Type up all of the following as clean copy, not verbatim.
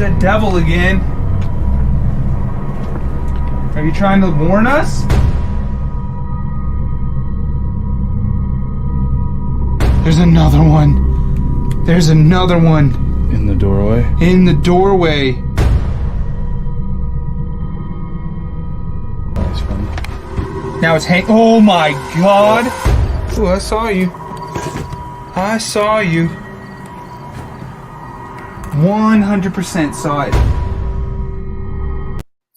that devil again. Are you trying to warn us? There's another one. There's another one. In the doorway? In the doorway. That's funny. Now it's oh my god. Ooh, I saw you. I saw you. 100% saw it.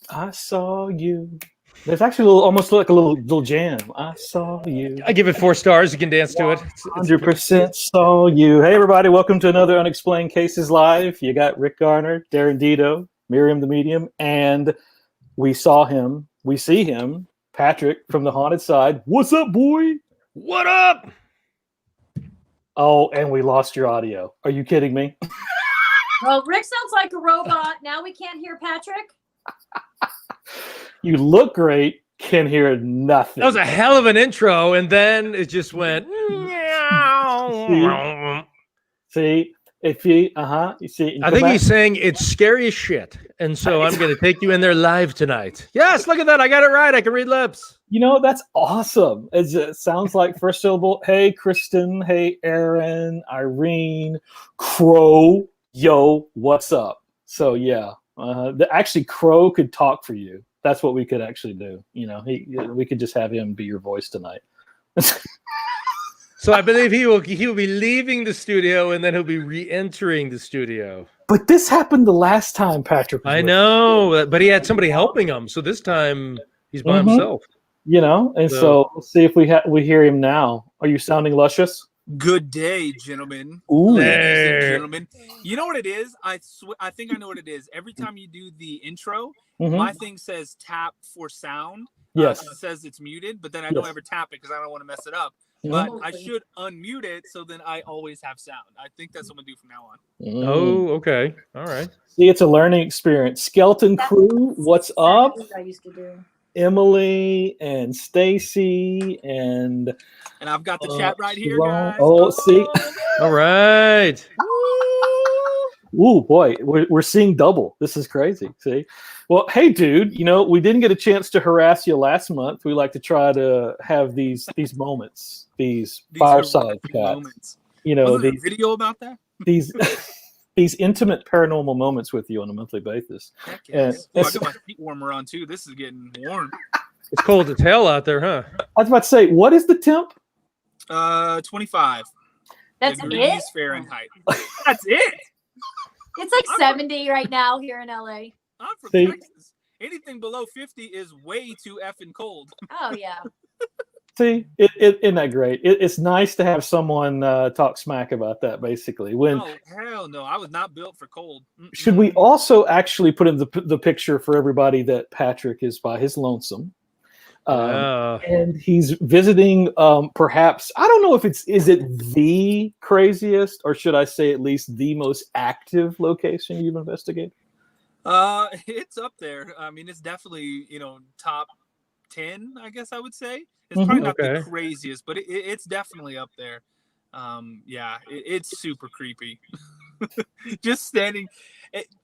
I saw you. There's actually almost like a little jam. I saw you. I give it 4 stars. You can dance to it. 100% saw you. Hey, everybody. Welcome to another Unexplained Cases Live. You got Rick Garner, Darren Dedo, Maryam the Medium, and we saw him. We see him, Patrick from the haunted side. What's up, boy? What up? Oh, and we lost your audio. Are you kidding me? Well, Rick sounds like a robot. Now we can't hear Patrick. You look great. Can hear nothing. That was a hell of an intro, and then it just went. See, if you, you see. I think he's saying it's scary as shit, and so I'm going to take you in there live tonight. Yes, look at that. I got it right. I can read lips. You know, that's awesome. It sounds like first syllable. Hey, Kristen. Hey, Aaron, Irene, Crow. Yo, what's up? So, yeah. Actually, Crow could talk for you. That's what we could actually do. You know, we could just have him be your voice tonight. So I believe he will be leaving the studio, and then he'll be re-entering the studio. But this happened the last time, Patrick. I know, but he had somebody helping him. So this time he's by himself. You know, and so let's see if we hear him now. Are you sounding luscious? Good day, gentlemen. Ooh. Ladies and gentlemen. You know what it is? I think I know what it is. Every time you do the intro, my thing says tap for sound. Yes. It says it's muted, but then I don't ever tap it because I don't want to mess it up. But I should unmute it so then I always have sound. I think that's what I'm going to do from now on. Oh, okay. All right. See, it's a learning experience. Skeleton Crew, what's up? I used to do. Emily and Stacy and I've got the chat right here, Ron. guys. Oh, see. All right. Ooh, boy, we're seeing double. This is crazy. See? Well, hey, dude, you know, we didn't get a chance to harass you last month. We like to try to have these moments, these fireside chats. Moments. You know, Wasn't there a video about that? These intimate paranormal moments with you on a monthly basis. And I got my feet warmer on too. This is getting warm. It's cold as hell out there, huh? I was about to say, what is the temp? 25. That's degrees it? Fahrenheit. That's it. It's like 70 right now here in LA. I'm from Texas. Anything below 50 is way too effing cold. Oh, yeah. See, isn't that great? It's nice to have someone talk smack about that, basically. Oh, hell no. I was not built for cold. Should we also actually put in the picture for everybody that Patrick is by his lonesome? And he's visiting perhaps, I don't know if is it the craziest, or should I say at least the most active location you've investigated? It's up there. I mean, it's definitely, top 10, I guess I would say. It's probably not the craziest, but it's definitely up there. It's super creepy. Just standing.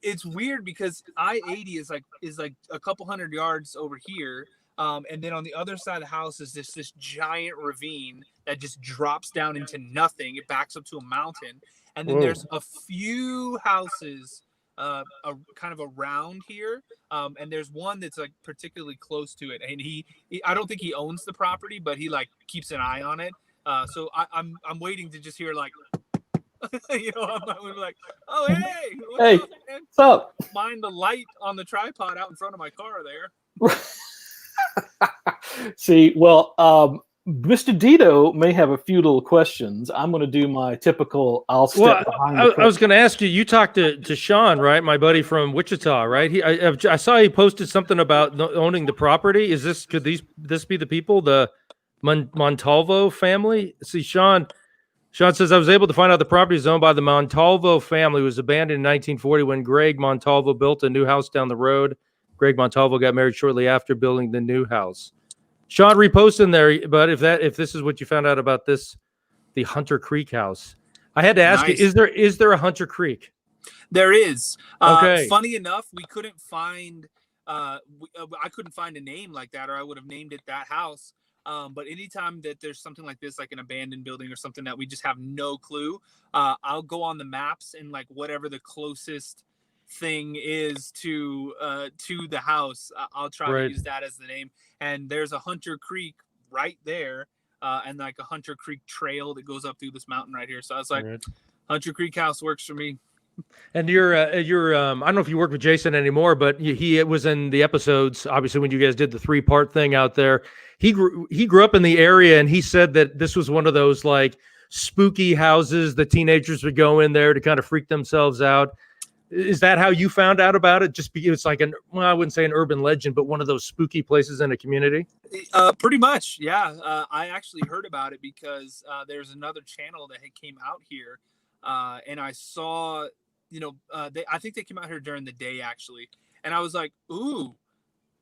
It's weird because I-80 is like a couple hundred yards over here. And then on the other side of the house is this giant ravine that just drops down into nothing. It backs up to a mountain. And then there's a few houses kind of around here. And there's one that's like particularly close to it. And he I don't think he owns the property, but he like keeps an eye on it. So I'm waiting to just hear like, I'm like, oh, hey, what's up? Mind the light on the tripod out in front of my car there. See, well, Mr. Dedo may have a few little questions. I'm going to do my typical. I'll step behind. I was going to ask you. You talked to Sean, right? My buddy from Wichita, right? I saw he posted something about owning the property. Could this be the people, the Montalvo family? See, Sean says I was able to find out the property is owned by the Montalvo family. It was abandoned in 1940 when Greg Montalvo built a new house down the road. Greg Montalvo got married shortly after building the new house. Sean reposted in there, but if this is what you found out about the Hunter Creek house, I had to ask you: is there a Hunter Creek? There is. Okay. Funny enough, we couldn't find. I couldn't find a name like that, or I would have named it that house. But anytime that there's something like this, like an abandoned building or something that we just have no clue, I'll go on the maps and like whatever the closest thing is to the house, I'll try to use that as the name. And there's a Hunter Creek right there, and like a Hunter Creek trail that goes up through this mountain right here. So I was like, Hunter Creek house works for me. And you're I don't know if you work with Jason anymore, but he was in the episodes, obviously, when you guys did the 3-part thing out there. He grew up in the area, and he said that this was one of those like spooky houses the teenagers would go in there to kind of freak themselves out. Is that how you found out about it? Just because it's like I wouldn't say an urban legend, but one of those spooky places in a community? Pretty much, yeah. I actually heard about it because there's another channel that had came out here, and I saw, I think they came out here during the day actually, and I was like, ooh,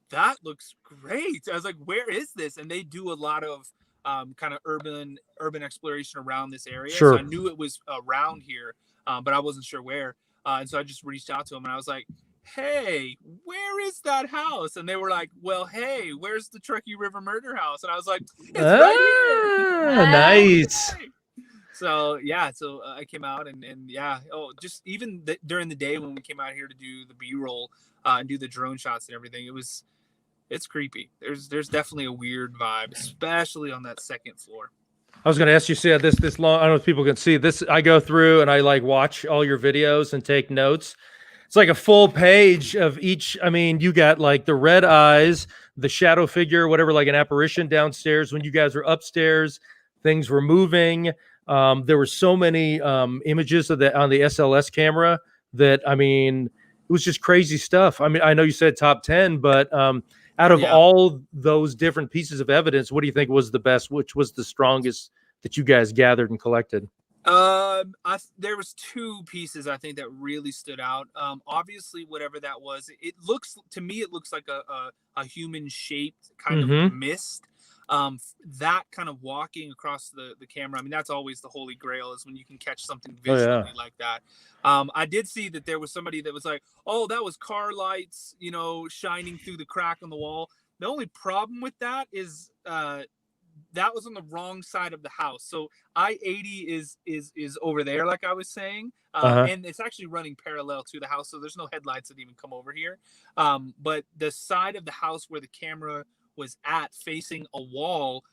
that looks great. I was like, where is this? And they do a lot of kind of urban exploration around this area. Sure. So I knew it was around here, but I wasn't sure where. And so I just reached out to them and I was like, hey, where is that house? And they were like, well, hey, where's the Truckee River murder house? And I was like, it's right here. Nice. So yeah, I came out and yeah, just even during the day when we came out here to do the B-roll and do the drone shots and everything, it's creepy. There's definitely a weird vibe, especially on that second floor. I was going to ask you, see this long. I don't know if people can see this. I go through and I like watch all your videos and take notes. It's like a full page of each. I mean, you got like the red eyes, the shadow figure, whatever, like an apparition downstairs. When you guys were upstairs, things were moving. There were so many images of on the SLS camera that, I mean, it was just crazy stuff. I mean, I know you said top 10, but out of all those different pieces of evidence, what do you think was the best? Which was the strongest that you guys gathered and collected? There was 2 pieces I think that really stood out. Obviously, whatever that was, it looks like a human shaped kind of mist. That kind of walking across the camera. I mean, that's always the holy grail, is when you can catch something visually like that. I did see that there was somebody that was like, oh, that was car lights, shining through the crack on the wall. The only problem with that is, that was on the wrong side of the house. So I-80 is over there, like I was saying, and it's actually running parallel to the house. So there's no headlights that even come over here. But the side of the house where the camera was at, facing a wall,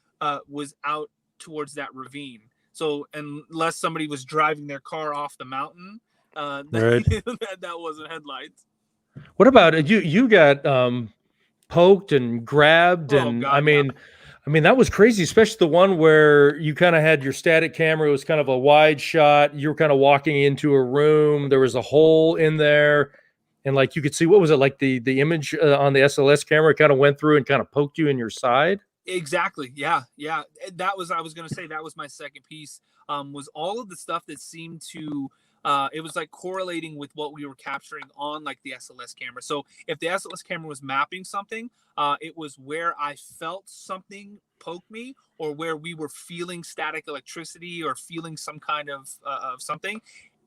was out towards that ravine. So unless somebody was driving their car off the mountain, that wasn't headlights. What about it? You got poked and grabbed, and God, I mean that was crazy, especially the one where you kind of had your static camera. It was kind of a wide shot. You were kind of walking into a room. There was a hole in there. And like you could see, what was it, like the image on the SLS camera kind of went through and kind of poked you in your side? Exactly. Yeah. I was going to say that was my second piece, was all of the stuff that seemed to, it was like correlating with what we were capturing on like the SLS camera. So if the SLS camera was mapping something, it was where I felt something poke me, or where we were feeling static electricity or feeling some kind of something.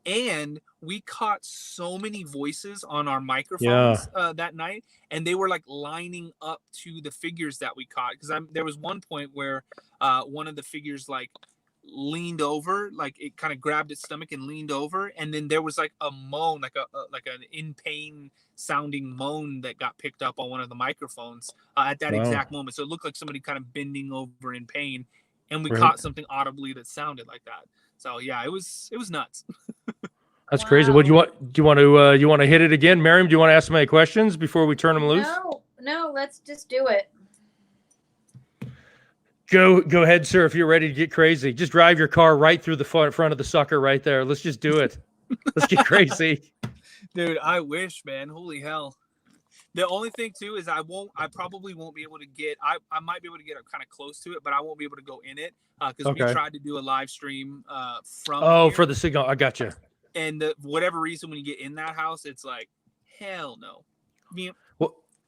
And we caught so many voices on our microphones that night, and they were like lining up to the figures that we caught. Because there was one point where one of the figures like leaned over, like it kind of grabbed its stomach and leaned over, and then there was like a moan, like an in pain sounding moan that got picked up on one of the microphones at that exact moment. So it looked like somebody kind of bending over in pain, and we caught something audibly that sounded like that. So yeah, it was nuts. That's crazy. What do you want to hit it again, Maryam? Do you want to ask my questions before we turn them loose? No, let's just do it. Go ahead, sir. If you're ready to get crazy, just drive your car right through the front of the sucker right there. Let's just do it. Let's get crazy. Dude, I wish, man. Holy hell. The only thing too is I probably won't be able to get, I might be able to get kind of close to it, but I won't be able to go in it because we tried to do a live stream from here. For the signal. I got you. And whatever reason, when you get in that house, it's like, hell no.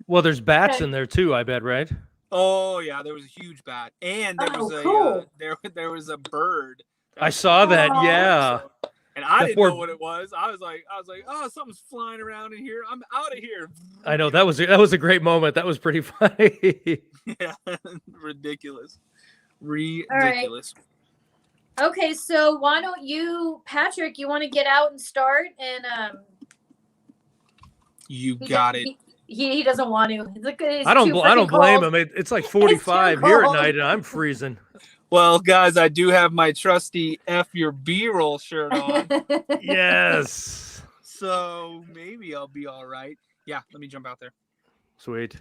Well, there's bats in there too, I bet, right? Oh yeah, there was a huge bat, and there was there was a bird. I saw that. Yeah. And I That didn't poor- know what it was. I was like, oh, something's flying around in here. I'm out of here. I know that was a great moment. That was pretty funny. Yeah, ridiculous. Okay, so why don't you, Patrick? You want to get out and start? And you got it. He doesn't want to. I don't blame him. It's like 45 here at night, and I'm freezing. Well, guys, I do have my trusty F your B-roll shirt on. Yes. So maybe I'll be all right. Yeah, let me jump out there. Sweet.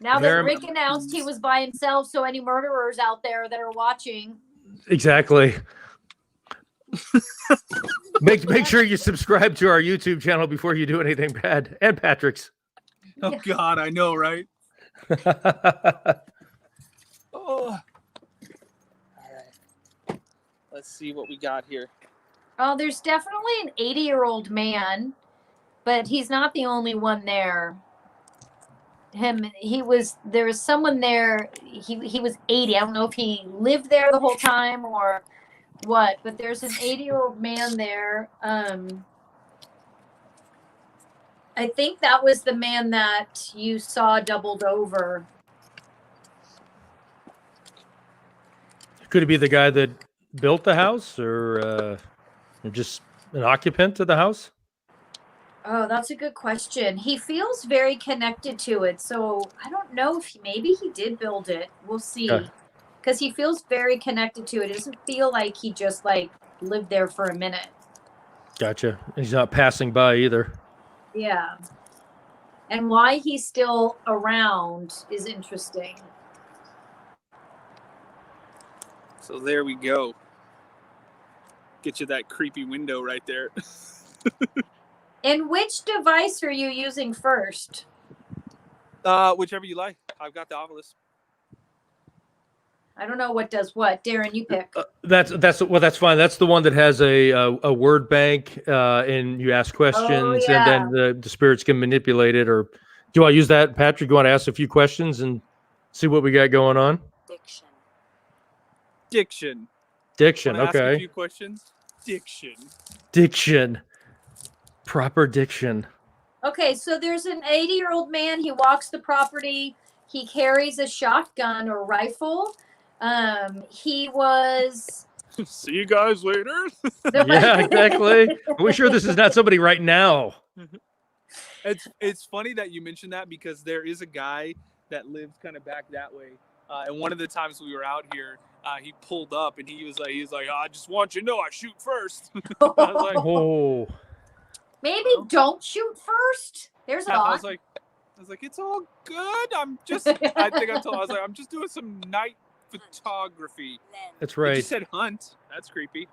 Now Maryam- that Rick announced he was by himself, so any murderers out there that are watching. Exactly. Make sure you subscribe to our YouTube channel before you do anything bad, and Patrick's. Oh God, I know, right? Oh. All right. Let's see what we got here. Oh, there's definitely an 80-year-old man, but he's not the only one there. There was someone there. He was 80. I don't know if he lived there the whole time or what, but there's an 80-year-old man there. I think that was the man that you saw doubled over. Could it be the guy that built the house, or just an occupant of the house? Oh, that's a good question. He feels very connected to it, so I don't know if maybe he did build it. We'll see, because he feels very connected to it. It doesn't feel like he just lived there for a minute. Gotcha. He's not passing by either. Yeah, and why he's still around is interesting. So there we go. Get you that creepy window right there. And which device are you using first? Whichever you like. I've got the Alvis. I don't know what does what. Darren, you pick. That's fine. That's the one that has a word bank, and you ask questions, and then the spirits can manipulate it. Or do you want to use that, Patrick? You want to ask a few questions and see what we got going on? Diction. Okay. Ask a few questions. Diction. Proper diction. Okay, so there's an 80-year-old man. He walks the property. He carries a shotgun or rifle. He was. See you guys later. Yeah, exactly. Are we sure this is not somebody right now? It's funny that you mentioned that, because there is a guy that lives kind of back that way. And one of the times we were out here, he pulled up and he was like, I just want you to know I shoot first. I was like, oh. Maybe don't shoot first. There's a I was like, it's all good. I'm just doing some night photography. That's right. You said hunt. That's creepy.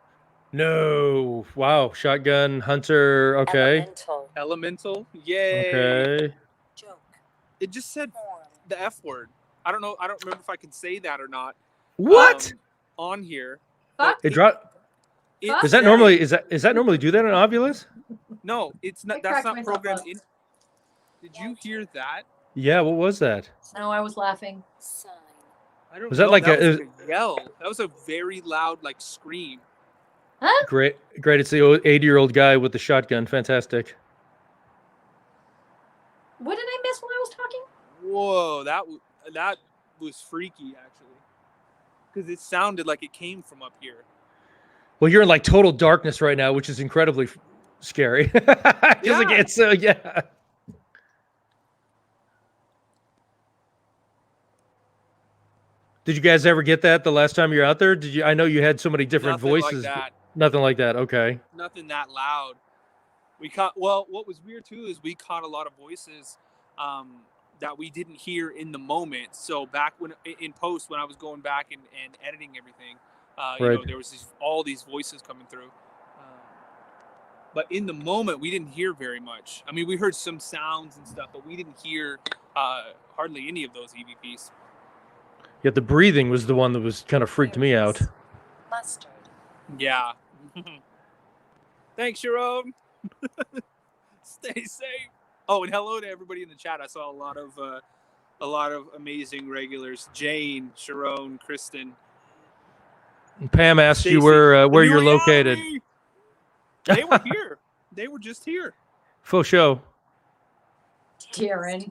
No. Wow. Shotgun hunter. Okay. Elemental. Yay. Okay. It just said the F word. I don't know. I don't remember if I can say that or not. What? On here. Fuck. It dropped. Is that normally do that on Ovilus? No, it's not. That's not programmed in. Did you hear that? Yeah. What was that? No, I was laughing. I don't Was that know. like that a was a yell? That was a very loud scream. Huh? Great. It's the 80-year-old guy with the shotgun. Fantastic. What did I miss while I was talking? Whoa, that was freaky, actually, because it sounded like it came from up here. Well, you're in total darkness right now, which is incredibly scary. Yeah. Did you guys ever get that the last time you were out there? Did you? I know you had so many different voices. Nothing like that. Okay. Nothing that loud. We caught. Well, what was weird too is we caught a lot of voices that we didn't hear in the moment. So back when in post, when I was going back and editing everything, there was all these voices coming through. But in the moment, we didn't hear very much. I mean, we heard some sounds and stuff, but we didn't hear hardly any of those EVPs. Yeah, the breathing was the one that was kind of freaked me out. Mustard. Yeah. Thanks, Jerome. Stay safe. Oh, and hello to everybody in the chat. I saw a lot of amazing regulars. Jane, Sharon, Kristen. And Pam asked Stacey. you where you're located. They were here. They were just here. Faux show. Darren.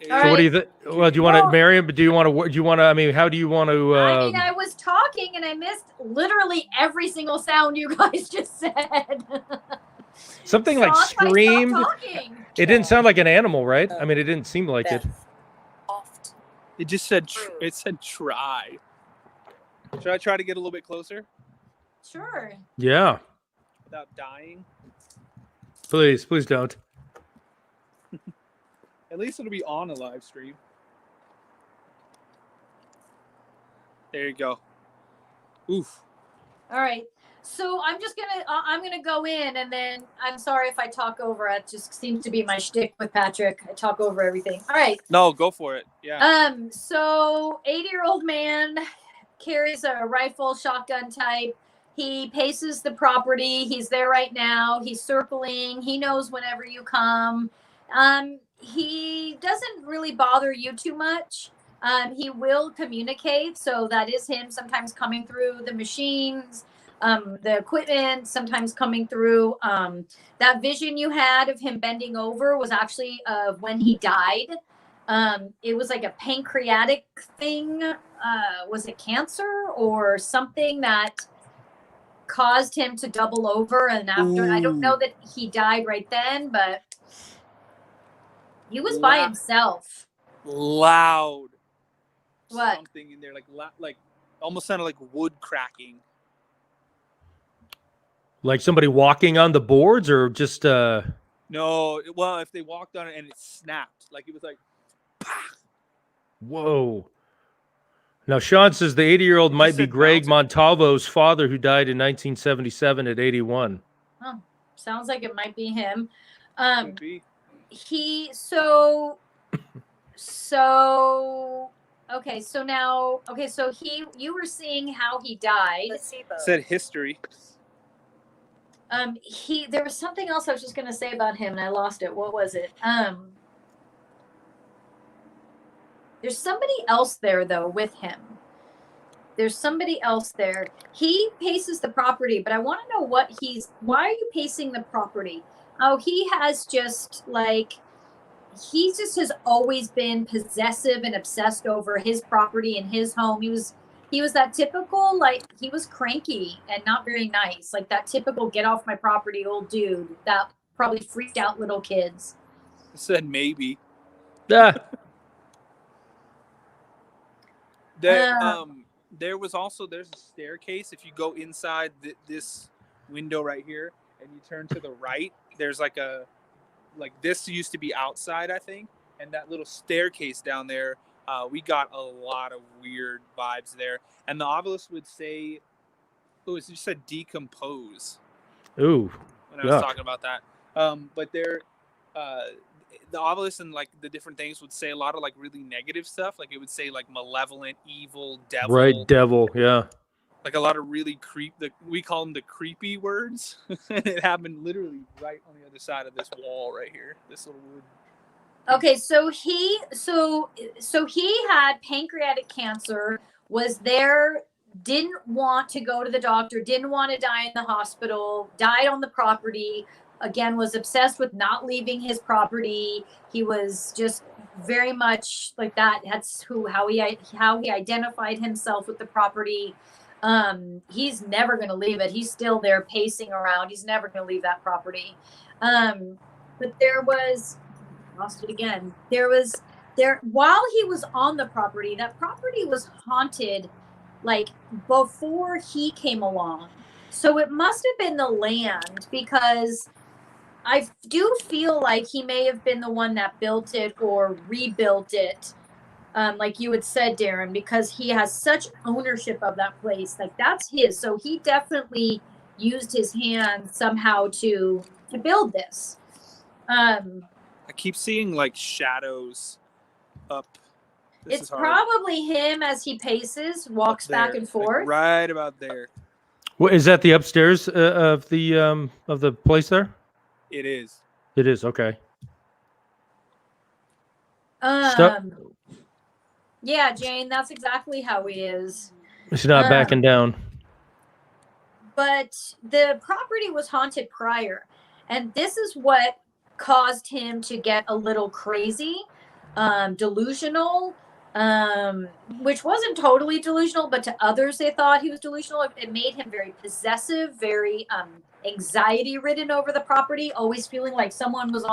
So what do you think? Well, do you want to, Maryam? Do you want to? I mean, how do you want to? I mean, I was talking and I missed literally every single sound you guys just said. Something like screamed. It didn't sound like an animal, right? I mean, it didn't seem like it. It just said. It said try. Should I try to get a little bit closer? Sure. Yeah. Without dying. Please don't. At least it'll be on a live stream. There you go. Oof. All right. So I'm gonna go in, and then I'm sorry if I talk over. It just seems to be my shtick with Patrick. I talk over everything. All right. No, go for it. Yeah. So 80-year-old man carries a rifle, shotgun type. He paces the property. He's there right now. He's circling. He knows whenever you come. He doesn't really bother you too much. He will communicate. So that is him sometimes coming through the machines, the equipment, sometimes coming through. That vision you had of him bending over was actually of when he died. It was like a pancreatic thing. Was it cancer or something that caused him to double over? And after, I don't know that he died right then, but he was by himself. Loud. What? Something in there, like almost sounded like wood cracking. Like somebody walking on the boards, or just No, well, if they walked on it and it snapped, like it was like. Whoa. Now Sean says the 80-year-old might be Greg Montalvo's father, who died in 1977 at 81. Oh, sounds like it might be him. Could be. You were seeing how he died. Said history. There was something else I was just gonna say about him and I lost it. What was it? There's somebody else there though with him. There's somebody else there. He paces the property, but I want to know why are you pacing the property? Oh, he just has always been possessive and obsessed over his property and his home. He was that typical, like, he was cranky and not very nice. Like that typical get off my property old dude that probably freaked out little kids. I said maybe. Yeah. There's a staircase. If you go inside this window right here and you turn to the right, there's this used to be outside, I think, and that little staircase down there, we got a lot of weird vibes there. And the obelisk would say, it just said decompose. Ooh. When I was talking about that. But there, the obelisk and like the different things would say a lot of like really negative stuff. Like it would say like malevolent, evil, devil. Right, devil, yeah. Like a lot of really we call them the creepy words. It happened literally right on the other side of this wall right here. This little wood. Okay, so he had pancreatic cancer, was there, didn't want to go to the doctor, didn't want to die in the hospital, died on the property. Again, was obsessed with not leaving his property. He was just very much like that. That's how he identified himself with the property. He's never going to leave it. He's still there pacing around. He's never going to leave that property. But lost it again. While he was on the property, that property was haunted like before he came along. So it must have been the land, because I do feel like he may have been the one that built it or rebuilt it, like you had said, Darren, because he has such ownership of that place. Like that's his. So he definitely used his hand somehow to build this. I keep seeing like shadows up. It's probably him as he paces, walks back and forth. Like right about there. Well, is that the upstairs of the place there? It is. It is, okay. Yeah, Jane, that's exactly how he is. He's not backing down. but the property was haunted prior, and this is what caused him to get a little crazy, delusional, which wasn't totally delusional, but to others they thought he was delusional. It made him very possessive, very anxiety ridden over the property, always feeling like someone was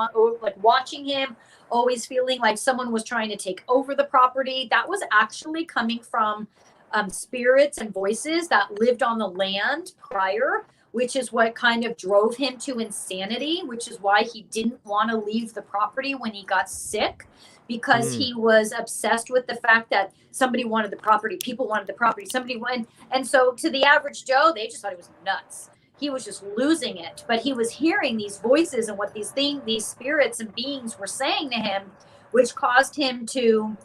like watching him, always feeling like someone was trying to take over the property. That was actually coming from spirits and voices that lived on the land prior, which is what kind of drove him to insanity, which is why he didn't want to leave the property when he got sick, because he was obsessed with the fact that somebody wanted the property, people wanted the property, somebody wanted, and so to the average Joe, they just thought he was nuts. He was just losing it, but he was hearing these voices and what these spirits and beings were saying to him, which caused him to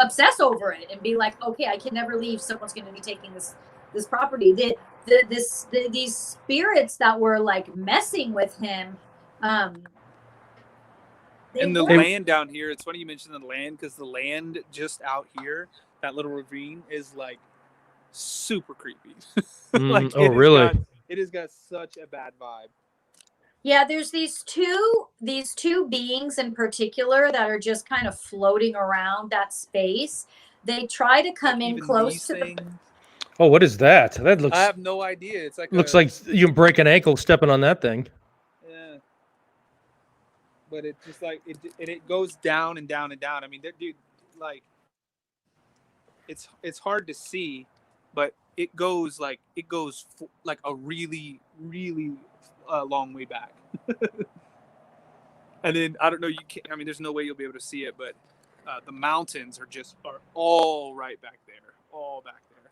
obsess over it and be like, okay, I can never leave. Someone's going to be taking this property. These spirits that were like messing with him. And the land down here, it's funny you mentioned the land, because the land just out here, that little ravine, is like super creepy. Like, really? It has got such a bad vibe. Yeah, there's these two beings in particular that are just kind of floating around that space. They try to come in close to the. Oh, what is that? That looks. I have no idea. It's like looks like you can break an ankle stepping on that thing. Yeah. But it just like it goes down and down and down. I mean, dude, like it's hard to see, but it goes like a really, really long way back. And then I don't know. You can't. I mean, there's no way you'll be able to see it, but the mountains are all right back there, all back there.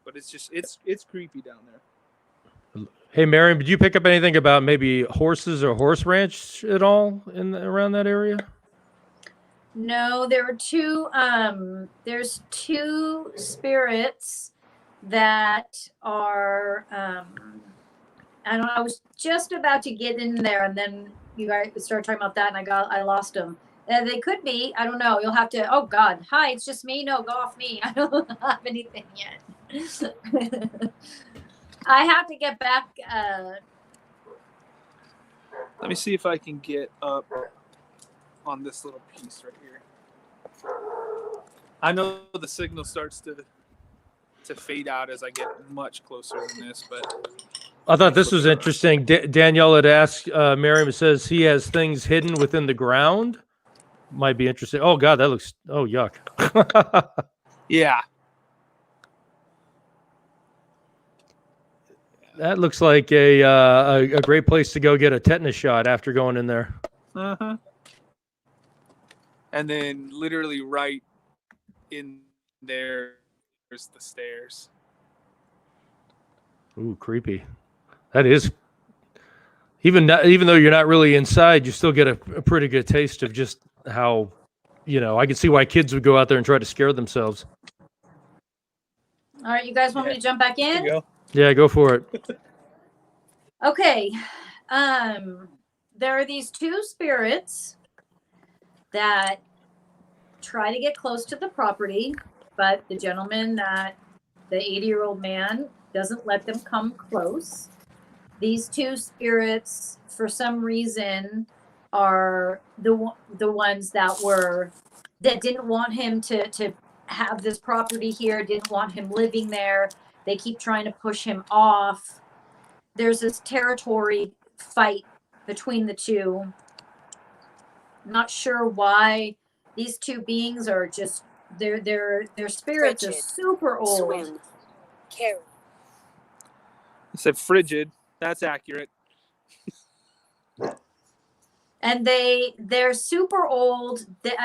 But it's just it's creepy down there. Hey, Maryam, did you pick up anything about maybe horses or horse ranch at all around that area? No, there were two. There's two spirits that are. I don't know. I was just about to get in there, and then you guys started talking about that, and I lost them. They could be. I don't know. You'll have to. Oh God! Hi, it's just me. No, go off me. I don't have anything yet. I have to get back. Let me see if I can get up on this little piece right here. I know the signal starts to fade out as I get much closer than this, but I thought this was interesting. Danielle had asked Maryam. It says he has things hidden within the ground. Might be interesting. Oh God, that looks. Oh yuck. Yeah. That looks like a great place to go get a tetanus shot after going in there. Uh-huh. And then literally right in there's the stairs. Ooh, creepy. That is. Even though you're not really inside, you still get a pretty good taste of just how, I can see why kids would go out there and try to scare themselves. All right, you guys want me to jump back in? There you go. Yeah, go for it. Okay. There are these two spirits that try to get close to the property, but the gentleman, the 80-year-old man, doesn't let them come close. These two spirits, for some reason, are the ones that didn't want him to have this property here, didn't want him living there. They keep trying to push him off. There's this territory fight between the two. Not sure why these two beings are just their spirits are super old. Swing. Carry. I said frigid. That's accurate. And they're super old. They're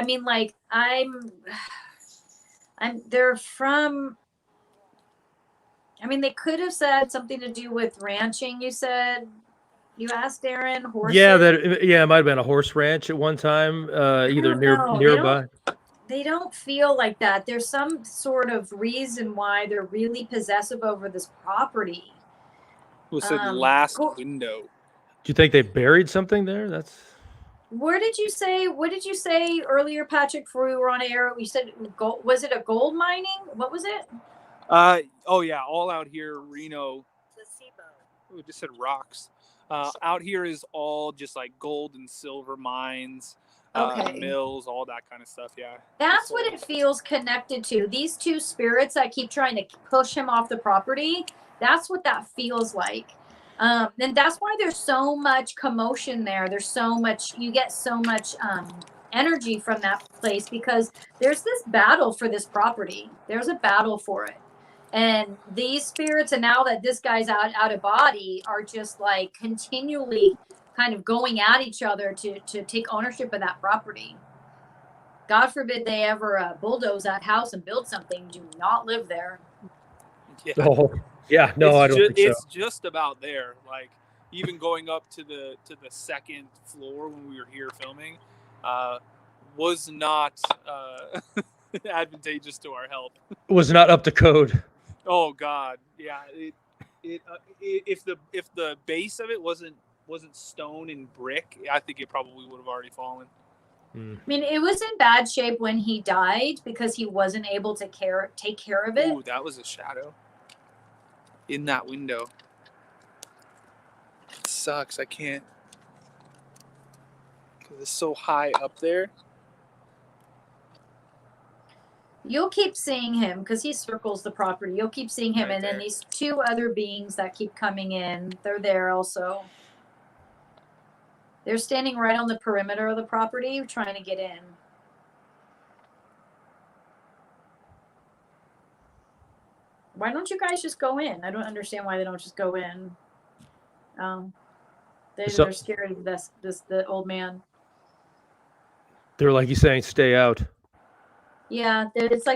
from. I mean, they could have said something to do with ranching. You asked Darren, horses. Yeah, it might have been a horse ranch at one time, either nearby. They don't feel like that. There's some sort of reason why they're really possessive over this property. Who said last window? Do you think they buried something there? What did you say earlier, Patrick, before we were on air? You said, was it a gold mining? What was it? Oh yeah, all out here, Reno. Oh, it just said rocks. Out here is all just like gold and silver mines, mills, all that kind of stuff. Yeah. That's what it feels connected to. These two spirits that keep trying to push him off the property. That's what that feels like. And that's why there's so much commotion there. There's so much, you get so much energy from that place because there's this battle for this property. There's a battle for it. And these spirits, and now that this guy's out of body, are just like continually kind of going at each other to take ownership of that property. God forbid they ever bulldoze that house and build something. Do not live there. Yeah. Oh, yeah. No, I don't think so. It's just about there. Like even going up to the second floor when we were here filming, was not advantageous to our health. Was not up to code. Oh God, yeah. If the base of it wasn't stone and brick, I think it probably would have already fallen. I mean, it was in bad shape when he died because he wasn't able to take care of it. Ooh, that was a shadow in that window. It sucks. I can't, because it's so high up there. You'll keep seeing him because he circles the property. You'll keep seeing him. Right and then there. these two other beings that keep coming in, they're there also. They're standing right on the perimeter of the property trying to get in. Why don't you guys just go in? I don't understand why they don't just go in. They're scared of the old man. They're like he's saying, stay out. Yeah, it's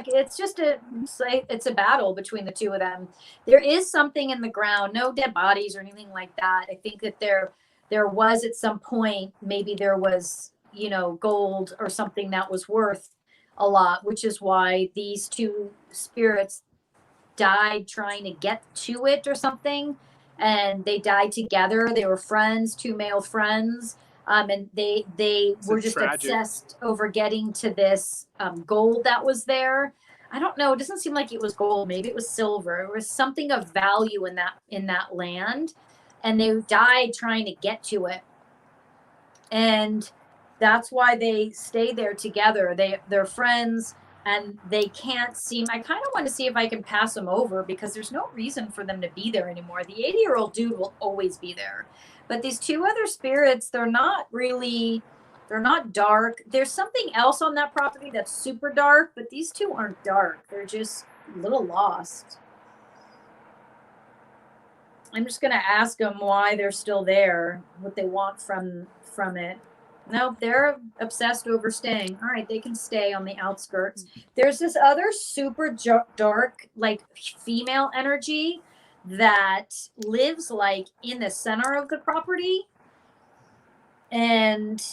a battle between the two of them. There is something in the ground, no dead bodies or anything like that. I think that there was at some point, maybe there was, gold or something that was worth a lot, which is why these two spirits died trying to get to it or something. And they died together. They were friends, two male friends. And they were just obsessed over getting to this gold that was there. I don't know. It doesn't seem like it was gold. Maybe it was silver. It was something of value in that land. And they died trying to get to it. And that's why they stay there together. They're friends and they can't seem. I kind of want to see if I can pass them over because there's no reason for them to be there anymore. The 80-year-old dude will always be there. But these two other spirits, they're not dark. There's something else on that property that's super dark, but these two aren't dark. They're just a little lost. I'm just going to ask them why they're still there, what they want from it. No, they're obsessed over staying. All right, they can stay on the outskirts. There's this other super dark, like female energy that lives like in the center of the property. And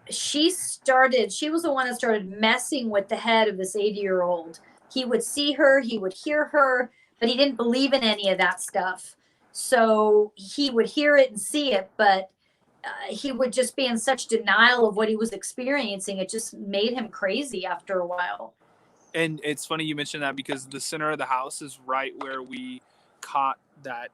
she was the one that started messing with the head of this 80-year-old. He would see her, he would hear her, but he didn't believe in any of that stuff. So he would hear it and see it, but he would just be in such denial of what he was experiencing. It just made him crazy after a while. And it's funny you mentioned that because the center of the house is right where we caught that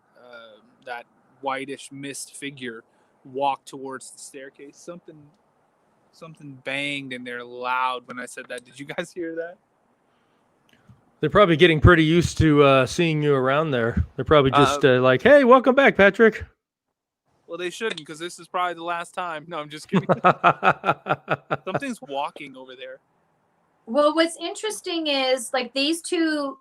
whitish mist figure walk towards the staircase. Something banged in there loud when I said that. Did you guys hear that? They're probably getting pretty used to seeing you around there. They're probably just like, hey, welcome back, Patrick. Well, they shouldn't because this is probably the last time. No, I'm just kidding. Something's walking over there. Well, what's interesting is like these two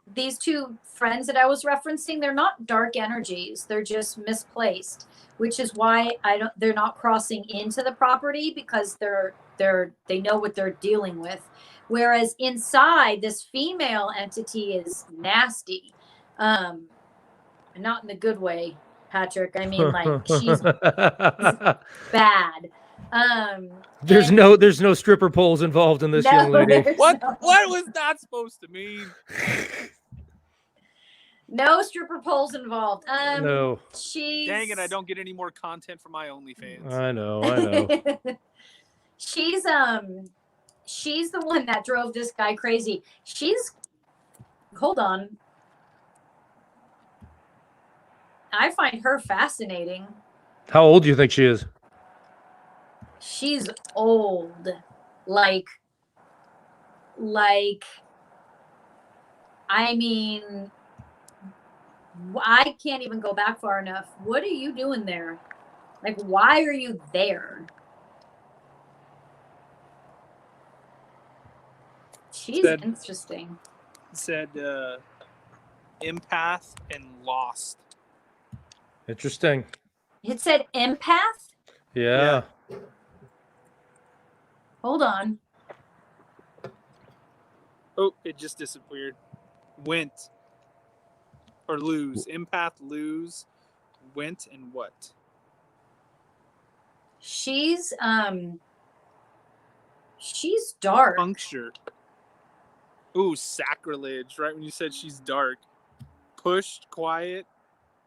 friends that I was referencing, they're not dark energies. They're just misplaced, which is why they're not crossing into the property because they know what they're dealing with. Whereas inside, this female entity is nasty. Not in the good way, Patrick. I mean, like she's bad. There's no stripper poles involved in this, young lady. What was that supposed to mean? No stripper poles involved. No. Dang it! I don't get any more content from my OnlyFans. I know. She's the one that drove this guy crazy. Hold on. I find her fascinating. How old do you think she is? She's old. Like, I mean, I can't even go back far enough. What are you doing there? Like, why are you there? She's interesting. Said empath and lost. Interesting. It said empath? Yeah. Hold on. Oh, it just disappeared. Went. Or lose. Empath, lose, went, and what? She's dark. Punctured. Ooh, sacrilege. Right when you said she's dark. Pushed, quiet,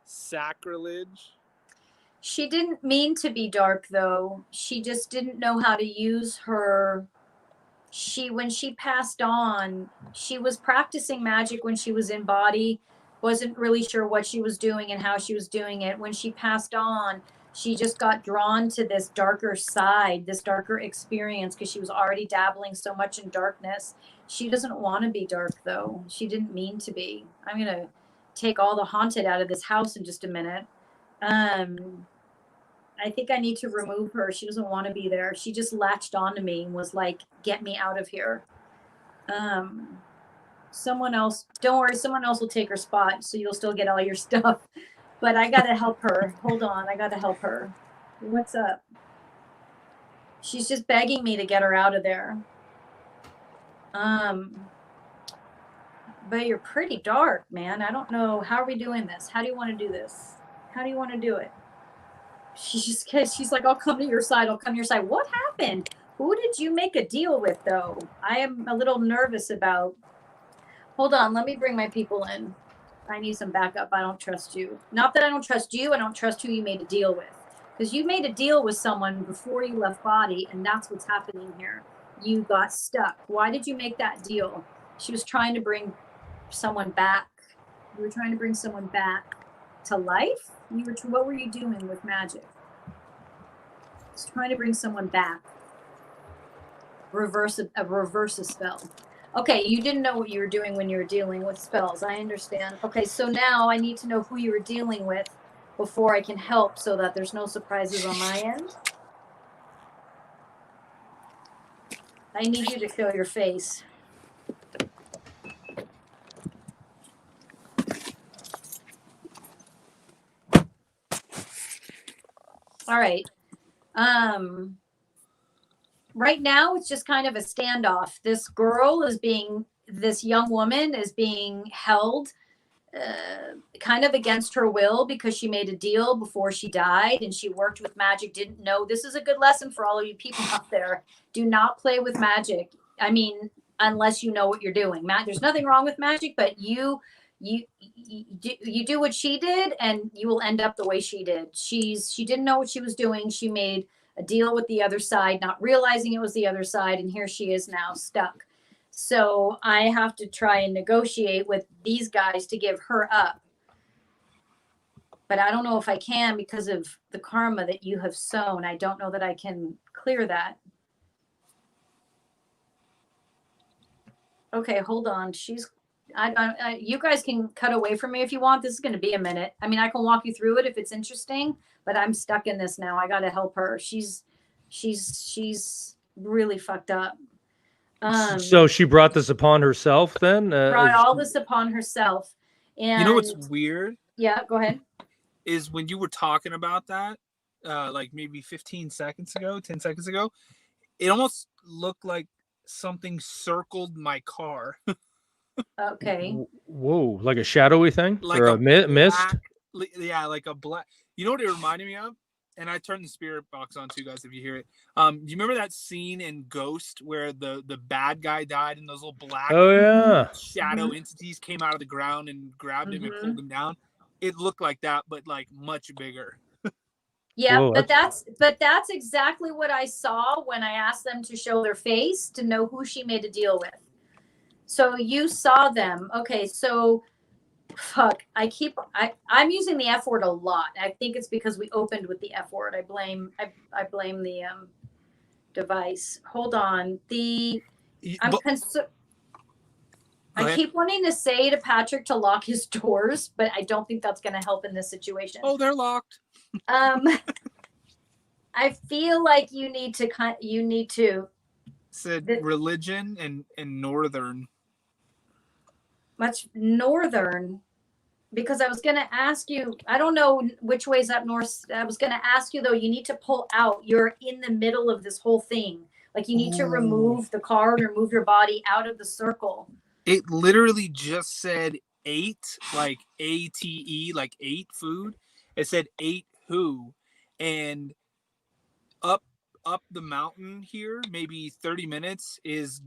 sacrilege. She didn't mean to be dark, though. She just didn't know how to use her. When she passed on, she was practicing magic when she was in body, wasn't really sure what she was doing and how she was doing it. When she passed on, she just got drawn to this darker side, this darker experience, because she was already dabbling so much in darkness. She doesn't want to be dark, though. She didn't mean to be. I'm going to take all the haunted out of this house in just a minute. I think I need to remove her. She doesn't want to be there. She just latched onto me and was like, get me out of here. Someone else, don't worry, someone else will take her spot, so you'll still get all your stuff. But I got to help her. Hold on, I got to help her. What's up? She's just begging me to get her out of there. But you're pretty dark, man. I don't know. How are we doing this? How do you want to do this? How do you want to do it? She's like, I'll come to your side. I'll come to your side. What happened? Who did you make a deal with, though? I am a little nervous about. Hold on. Let me bring my people in. I need some backup. I don't trust you. Not that I don't trust you. I don't trust who you made a deal with. Because you made a deal with someone before you left body, and that's what's happening here. You got stuck. Why did you make that deal? She was trying to bring someone back. You were trying to bring someone back to life? What were you doing with magic? Just trying to bring someone back. Reverse a spell. Okay, you didn't know what you were doing when you were dealing with spells. I understand. Okay, so now I need to know who you were dealing with before I can help, so that there's no surprises on my end. I need you to show your face. All right. Right now it's just kind of a standoff. This young woman is being held kind of against her will, because she made a deal before she died and she worked with magic, didn't know. This is a good lesson for all of you people out there. Do not play with magic. I mean, unless you know what you're doing. There's nothing wrong with magic, but you do what she did and you will end up the way she did. She didn't know what she was doing. She made a deal with the other side, not realizing it was the other side, and here she is now stuck. So I have to try and negotiate with these guys to give her up. But I don't know if I can, because of the karma that you have sown. I don't know that I can clear that. Okay, hold on. You guys can cut away from me if you want. This is going to be a minute. I mean, I can walk you through it if it's interesting, but I'm stuck in this now. I got to help her. She's really fucked up. So she brought this upon herself then? Brought all this upon herself. And you know what's weird? Yeah, go ahead. Is when you were talking about that, like maybe 10 seconds ago, it almost looked like something circled my car. Okay. Whoa, like a shadowy thing? Like or a mist? Yeah, like a black. You know what it reminded me of? And I turned the spirit box on too, guys, if you hear it. Do you remember that scene in Ghost where the bad guy died and those little black shadow entities came out of the ground and grabbed him and pulled him down? It looked like that, but like much bigger. Yeah, whoa, but that's exactly what I saw when I asked them to show their face to know who she made a deal with. So you saw them. Okay, so Fuck. I'm using the F word a lot. I think it's because we opened with the F word. I blame the device. Hold on. I keep wanting to say to Patrick to lock his doors, but I don't think that's going to help in this situation. Oh, they're locked. I feel like you need to said religion and northern. Much northern, because I was going to ask you, I don't know which way's up north. I was going to ask you though, you need to pull out. You're in the middle of this whole thing. Like you need to remove the card or move your body out of the circle. It literally just said 8, like ATE, like 8 food. It said 8 who, and up the mountain here, maybe 30 minutes is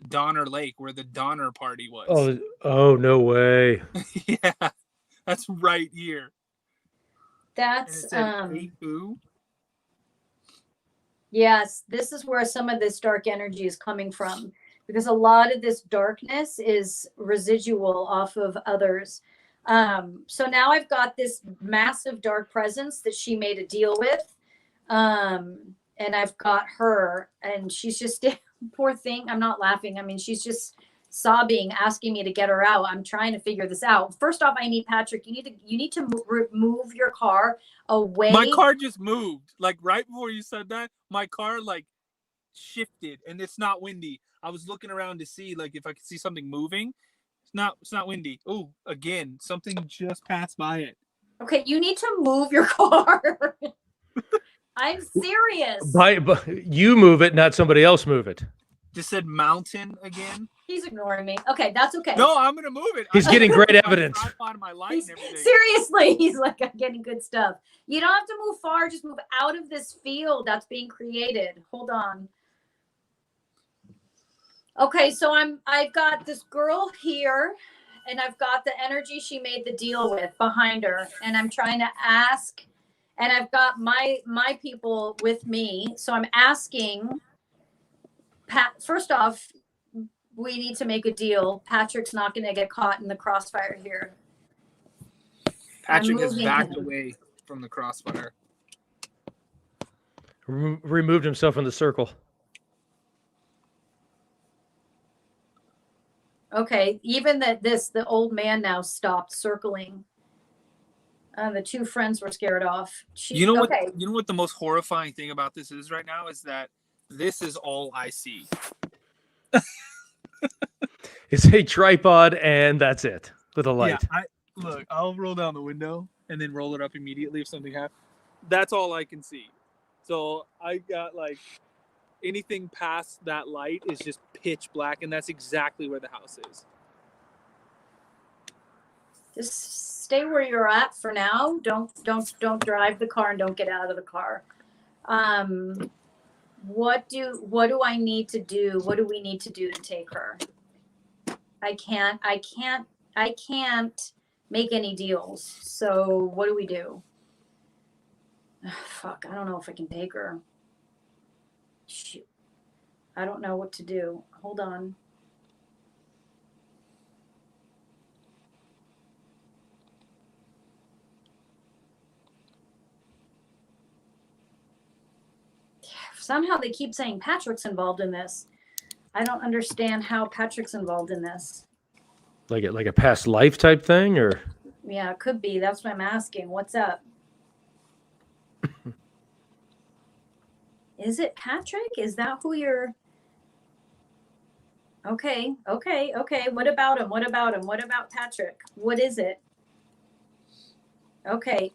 Donner Lake, where the Donner party was. Oh, no way. Yeah, that's right here. That's eight who? Yes, this is where some of this dark energy is coming from, because a lot of this darkness is residual off of others. So now I've got this massive dark presence that she made a deal with. And I've got her, and she's just poor thing. I'm not laughing. I mean, she's just sobbing, asking me to get her out. I'm trying to figure this out. First off, I need Patrick. You need to move your car away. My car just moved. Like right before you said that, my car like shifted, and it's not windy. I was looking around to see like if I could see something moving. It's not windy. Oh, again, something just passed by it. Okay, you need to move your car. I'm serious. But you move it, not somebody else move it. Just said mountain again. He's ignoring me. Okay, that's okay. No, I'm gonna move it. He's getting great evidence. Seriously, he's like, I'm getting good stuff. You don't have to move far. Just move out of this field that's being created. Hold on. Okay, so I've got this girl here, and I've got the energy she made the deal with behind her, and I'm trying to ask, and I've got my people with me. So I'm asking Pat, first off, we need to make a deal. Patrick's not going to get caught in the crossfire here. Patrick has backed away from the crossfire. Removed himself from the circle. Okay, even the old man now stopped circling. The two friends were scared off. You know what the most horrifying thing about this is right now is that this is all I see. It's a tripod, and that's it with a light. Yeah, I'll roll down the window and then roll it up immediately if something happens. That's all I can see. So I got like anything past that light is just pitch black, and that's exactly where the house is. Just stay where you're at for now. Don't drive the car, and don't get out of the car. What do I need to do? What do we need to do to take her? I can't make any deals. So what do we do? Fuck, I don't know if I can take her. Shoot. I don't know what to do. Hold on. Somehow they keep saying Patrick's involved in this. I don't understand how Patrick's involved in this. Like a past life type thing, or? Yeah, it could be. That's what I'm asking. What's up? Is it Patrick? Is that who you're? Okay. What about him? What about Patrick? What is it? Okay.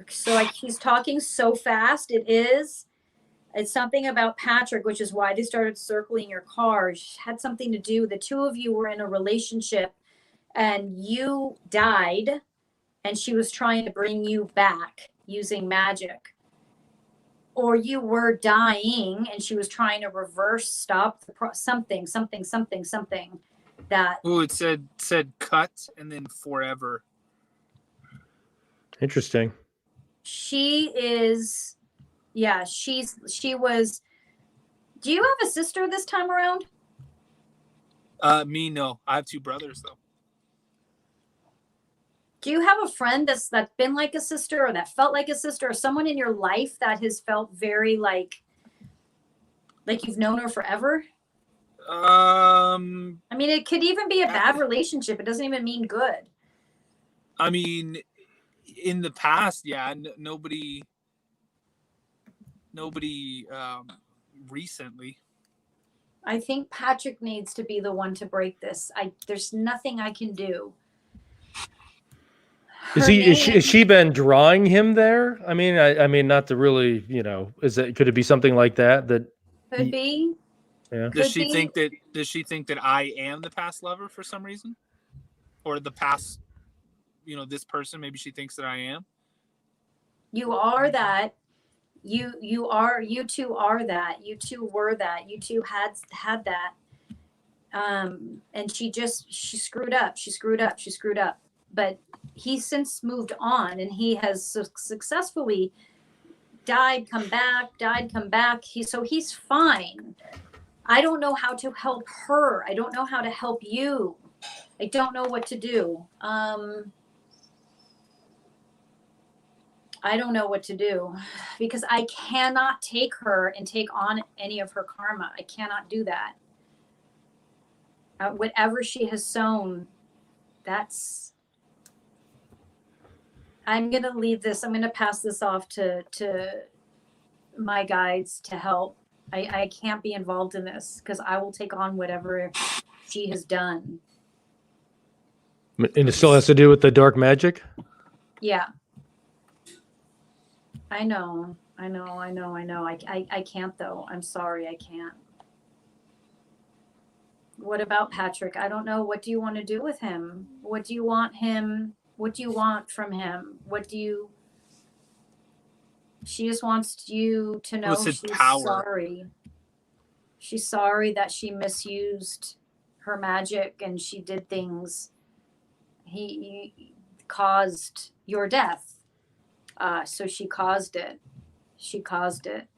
So he's talking so fast. It's something about Patrick, which is why they started circling your car. It had something to do. The two of you were in a relationship, and you died, and she was trying to bring you back using magic. Or you were dying, and she was trying to stop something. That. Oh, it said cut and then forever. Interesting. She is. Yeah, she was. Do you have a sister this time around? Me, no. I have 2 brothers though. Do you have a friend that's been like a sister, or that felt like a sister, or someone in your life that has felt very like you've known her forever? I mean, it could even be a bad relationship. It doesn't even mean good. I mean, in the past, yeah, nobody recently. I think Patrick needs to be the one to break this. There's nothing I can do. Is she been drawing him there? I mean, not to really, could it be something like that? Could be. Yeah. Does she think that I am the past lover for some reason, or the past, this person? Maybe she thinks that I am. You are that. You two are that. You two were that. You two had that. And she screwed up. She screwed up. But he's since moved on, and he has successfully died, come back. He's fine. I don't know how to help her. I don't know how to help you. I don't know what to do. I don't know what to do, because I cannot take her and take on any of her karma. I cannot do that. Whatever she has sown, I'm going to leave this. I'm going to pass this off to my guides to help. I can't be involved in this, because I will take on whatever she has done. And it still has to do with the dark magic? Yeah. I know. I can't, though. I'm sorry, I can't. What about Patrick? I don't know. What do you want to do with him? What do you want from him? She just wants you to know she's sorry. She's sorry that she misused her magic and she did things. He caused your death. So she caused it. She caused it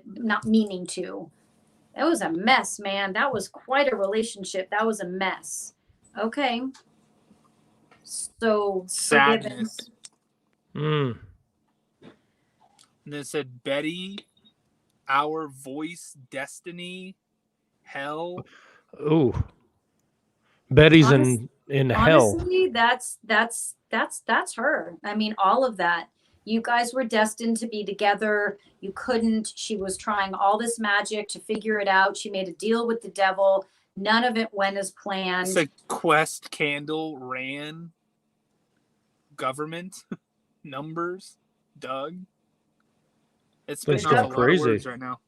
not meaning to. It was a mess, man. That was quite a relationship. That was a mess. Okay. So sadness. Mm. And then it said Betty, our voice, destiny, hell. Ooh. Betty's in hell. Honestly, that's her. I mean, all of that. You guys were destined to be together. You couldn't. She was trying all this magic to figure it out. She made a deal with the devil. None of it went as planned. It's like Quest Candle ran. Government. Numbers. Doug. It's been a lot of words right now.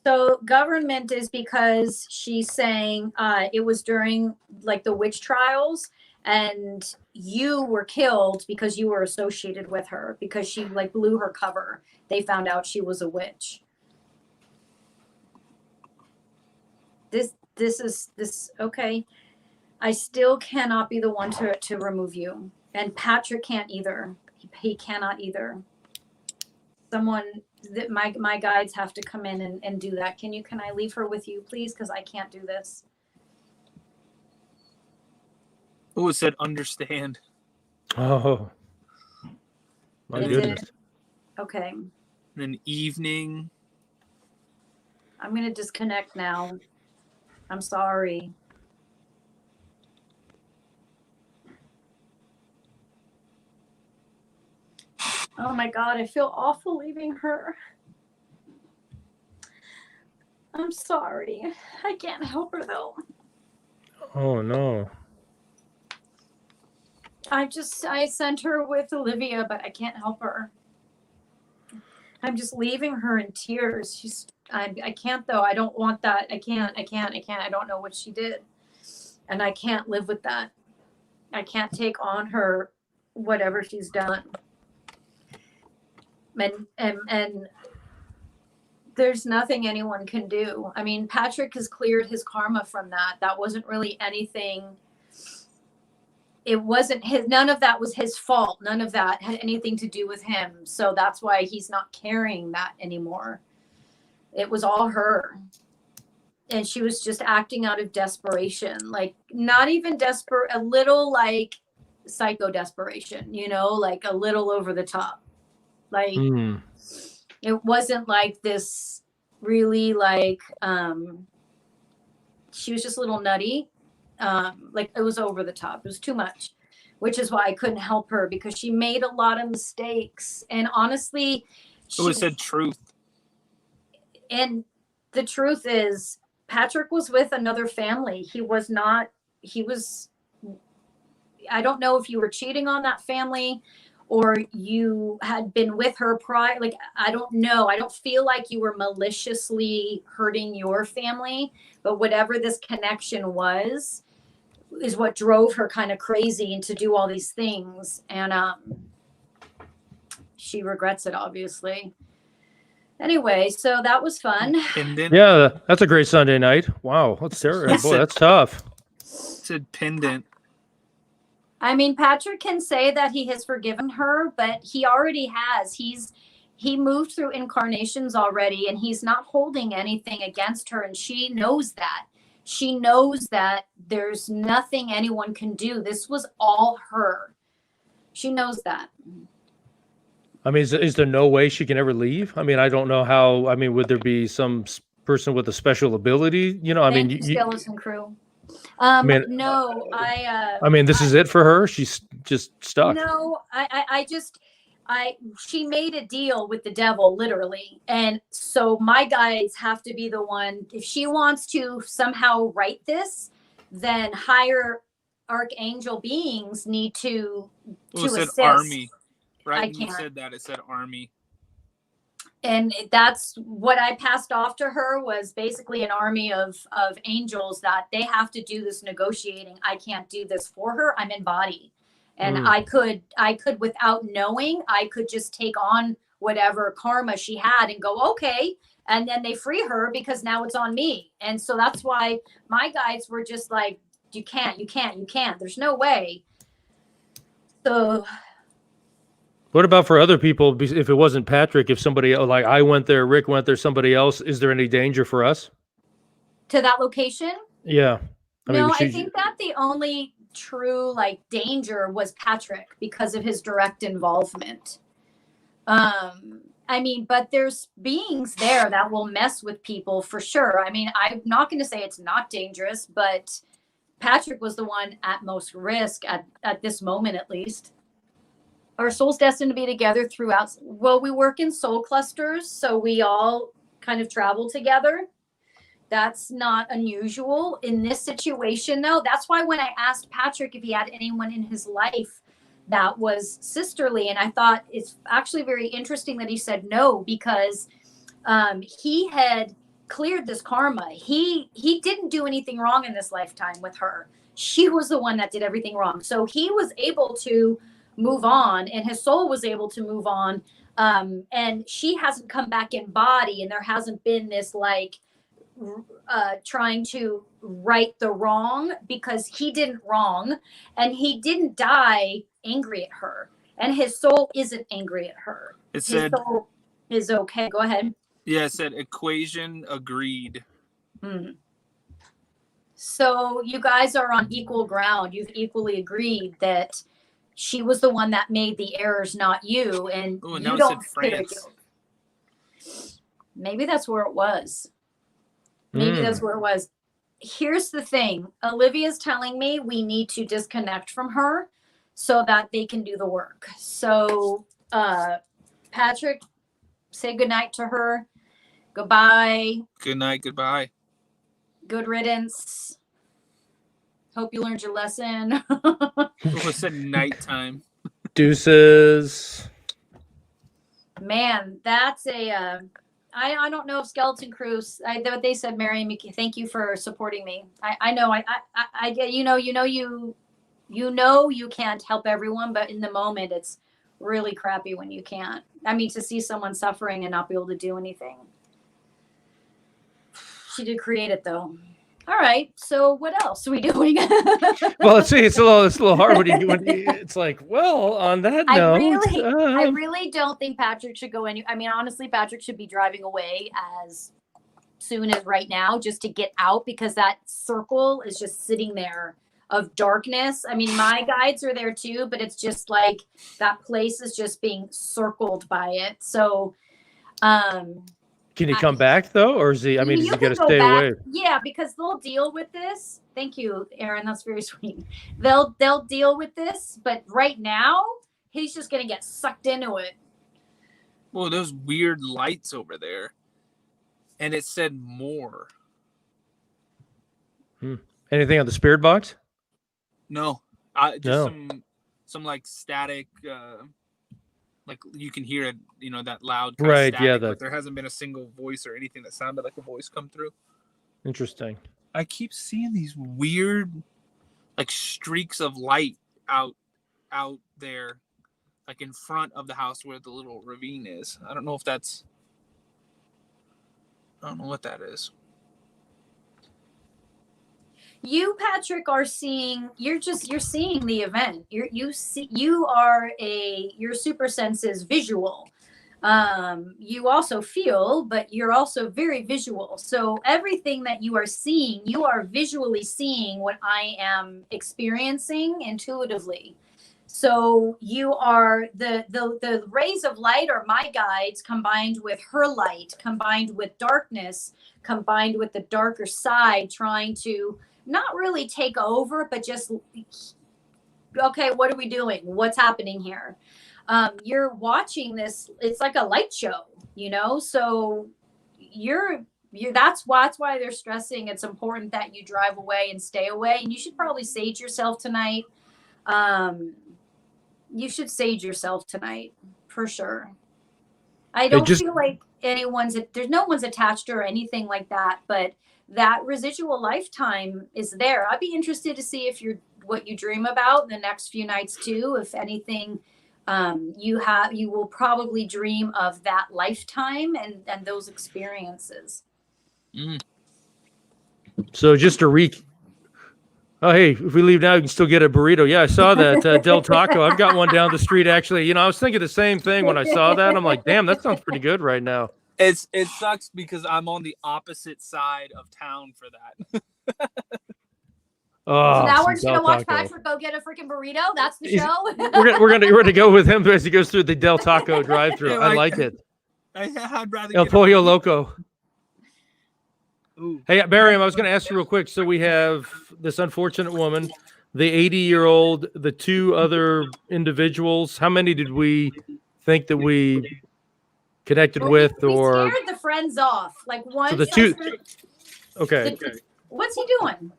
So government is because she's saying it was during like the witch trials, and you were killed because you were associated with her, because she like blew her cover. They found out she was a witch. This okay. I still cannot be the one to remove you, and Patrick can't either. He cannot either. Someone that my guides have to come in and do that. Can I leave her with you, please? Because I can't do this. Oh, it said understand. Oh, my goodness. Okay. And then evening. I'm going to disconnect now. I'm sorry. Oh my God, I feel awful leaving her. I'm sorry. I can't help her though. Oh no. I sent her with Olivia, but I can't help her. I'm just leaving her in tears. I can't though. I don't want that. I can't. I don't know what she did. And I can't live with that. I can't take on her whatever she's done. And there's nothing anyone can do. I mean, Patrick has cleared his karma from that. That wasn't really anything. It wasn't none of that was his fault. None of that had anything to do with him. So that's why he's not carrying that anymore. It was all her. And she was just acting out of desperation. Like, not even desperate, a little like, psycho desperation, you know, like a little over the top. Like it wasn't like this really like she was just a little nutty. Like it was over the top. It was too much, which is why I couldn't help her, because she made a lot of mistakes. And honestly, Who would have said truth? And the truth is, Patrick was with another family. He was, I don't know if you were cheating on that family or you had been with her prior. Like, I don't know. I don't feel like you were maliciously hurting your family, but whatever this connection was, is what drove her kind of crazy and to do all these things. And she regrets it, obviously. Anyway, so that was fun. Yeah, that's a great Sunday night. Wow, that's terrible. Boy, that's tough. Said pendant. I mean, Patrick can say that he has forgiven her, but he already has. He moved through incarnations already, and he's not holding anything against her, and she knows that. She knows that there's nothing anyone can do. This was all her. She knows that. I mean, is there no way she can ever leave? I mean, I don't know how. I mean, would there be some person with a special ability? You know, I mean, Skeleton Crew. I mean, no, I mean, this is it for her. She's just stuck. No, she made a deal with the devil, literally. And so my guys have to be the one, if she wants to somehow write this, then higher archangel beings need to assist. Army, right? I When can't. you said that, it said army. And that's what I passed off to her, was basically an army of angels that they have to do this negotiating. I can't do this for her. I'm in body. And I could without knowing, I could just take on whatever karma she had and go, okay. And then they free her because now it's on me. And so that's why my guys were just like, you can't. There's no way. So what about for other people? If it wasn't Patrick, if somebody like I went there, Rick went there, somebody else, is there any danger for us? To that location? Yeah. I think that the only true like danger was Patrick because of his direct involvement. I mean, but there's beings there that will mess with people for sure. I mean, I'm not going to say it's not dangerous, but Patrick was the one at most risk at this moment, at least. Our soul's destined to be together throughout. Well, we work in soul clusters, so we all kind of travel together. That's not unusual in this situation, though. That's why when I asked Patrick if he had anyone in his life that was sisterly, and I thought it's actually very interesting that he said no, because he had cleared this karma. He didn't do anything wrong in this lifetime with her. She was the one that did everything wrong. So he was able to move on, and his soul was able to move on. And she hasn't come back in body, and there hasn't been this like trying to right the wrong, because he didn't wrong, and he didn't die angry at her, and his soul isn't angry at her. His soul is okay. Go ahead. Yeah, it said equation agreed. So you guys are on equal ground. You've equally agreed that she was the one that made the errors, not you, and you don't fit her guilt. Maybe that's where it was. That's where it was. Here's the thing. Olivia's telling me we need to disconnect from her so that they can do the work. So, Patrick, say goodnight to her. Goodbye. Good night. Goodbye. Good riddance. Hope you learned your lesson. It's at nighttime. Deuces. Man, that's a... I don't know if Skeleton Crews. They said, Maryam, thank you for supporting me. I know. You can't help everyone, but in the moment, it's really crappy when you can't. I mean, to see someone suffering and not be able to do anything. She did create it, though. All right. So what else are we doing? Well, it's a little hard when it's like, well, on that note, I really don't think Patrick should go I mean, honestly, Patrick should be driving away as soon as right now, just to get out, because that circle is just sitting there of darkness. I mean, my guides are there too, but it's just like that place is just being circled by it. So, can he come back though, or is he? I mean, is he going to stay away? Yeah, because they'll deal with this. Thank you, Aaron. That's very sweet. They'll deal with this, but right now he's just going to get sucked into it. Well, those weird lights over there, and it said more. Anything on the spirit box? No, just some like static, like you can hear it, that loud kind of static, yeah, but there hasn't been a single voice or anything that sounded like a voice come through. Interesting. I keep seeing these weird, like streaks of light out there, like in front of the house where the little ravine is. I don't know what that is. You, Patrick, are seeing. You're seeing the event. Your super sense is visual. You also feel, but you're also very visual. So everything that you are seeing, you are visually seeing what I am experiencing intuitively. So you are the rays of light are my guides, combined with her light, combined with darkness, combined with the darker side, trying to not really take over, but just, okay, what are we doing? What's happening here? You're watching this. It's like a light show, so that's why they're stressing. It's important that you drive away and stay away. And you should probably sage yourself tonight. You should sage yourself tonight for sure. I don't feel like there's no one's attached or anything like that, but that residual lifetime is there. I'd be interested to see if what you dream about the next few nights too. If anything, you will probably dream of that lifetime and those experiences. So just to oh, hey, if we leave now, you can still get a burrito. Yeah, I saw that Del Taco. I've got one down the street, actually. I was thinking the same thing when I saw that. I'm like, damn, that sounds pretty good right now. It sucks because I'm on the opposite side of town for that. So now we're just gonna watch Patrick go get a freaking burrito. That's the show. we're gonna go with him as he goes through the Del Taco drive-through. I like it. I'd rather El Pollo Loco. Ooh. Hey, Maryam, I was going to ask you real quick. So we have this unfortunate woman, the 80-year-old, the two other individuals. How many did we think that we connected with? We or scared the friends off. Like one. So the two. Okay. What's he doing?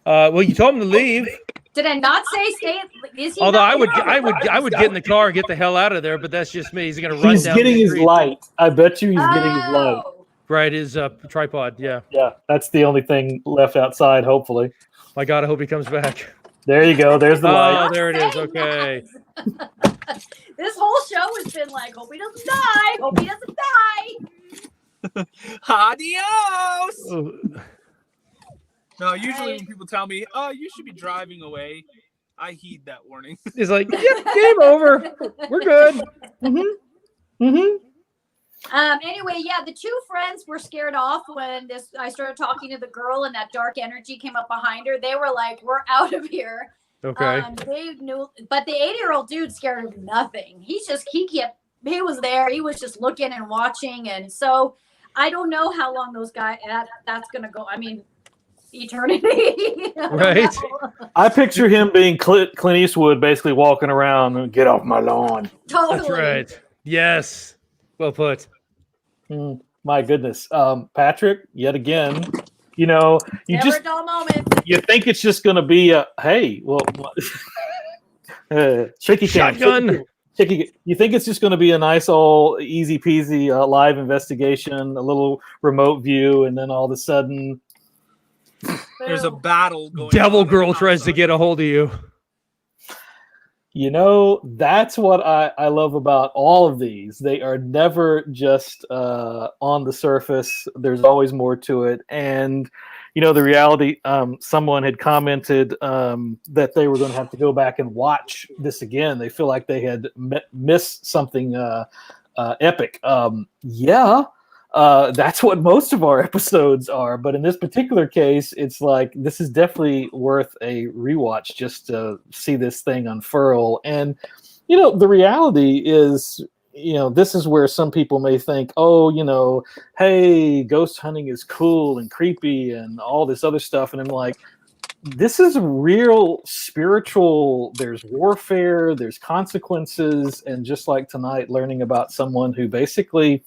Well, you told him to leave. Did I not say stay? Is he? Although I would get in the car and get the hell out of there. But that's just me. He's going to run down. He's getting the street. his light. I bet you he's getting his light. Right, his tripod, yeah. Yeah, that's the only thing left outside, hopefully. My God, I hope he comes back. There you go. There's the light. Oh, there it is. Okay. This whole show has been like, hope he doesn't die. Hope he doesn't die. Adios. Oh. No, usually when people tell me, oh, you should be driving away, I heed that warning. It's like, yeah, game over. We're good. Anyway, yeah, the two friends were scared off when I started talking to the girl and that dark energy came up behind her. They were like, we're out of here. Okay. They knew, but the 80-year-old dude scared of nothing. He was there. He was just looking and watching. And so I don't know how long those guys, that's going to go. I mean, eternity. Right. I picture him being Clint Eastwood, basically walking around and get off my lawn. Totally. That's right. Yes. Well put. My goodness. Patrick, yet again, you Never a dull moment. You think it's just going to be hey, well, shaky shotgun. Shaky. You think it's just going to be a nice old easy peasy live investigation, a little remote view, and then all of a sudden there's a battle going Devil on girl tries to get a hold of you. That's what I love about all of these. They are never just on the surface. There's always more to it. And, the reality, someone had commented that they were going to have to go back and watch this again. They feel like they had missed something epic. Yeah. That's what most of our episodes are. But in this particular case, it's like this is definitely worth a rewatch just to see this thing unfurl. And the reality is, this is where some people may think, oh, hey, ghost hunting is cool and creepy and all this other stuff. And I'm like, this is real spiritual. There's warfare, there's consequences. And just like tonight, learning about someone who basically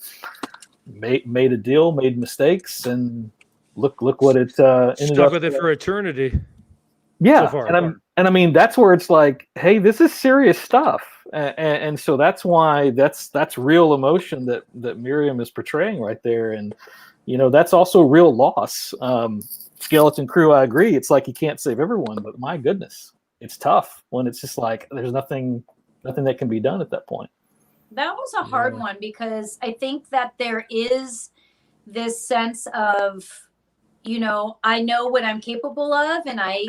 made a deal, made mistakes, and look what it ended stuck up with it for eternity. Yeah, so far. and I mean that's where it's like, hey, this is serious stuff, and so that's why that's real emotion that Maryam is portraying right there, and that's also real loss. Skeleton Crew, I agree. It's like you can't save everyone, but my goodness, it's tough when it's just like there's nothing that can be done at that point. That was a hard one because I think that there is this sense of, I know what I'm capable of, and I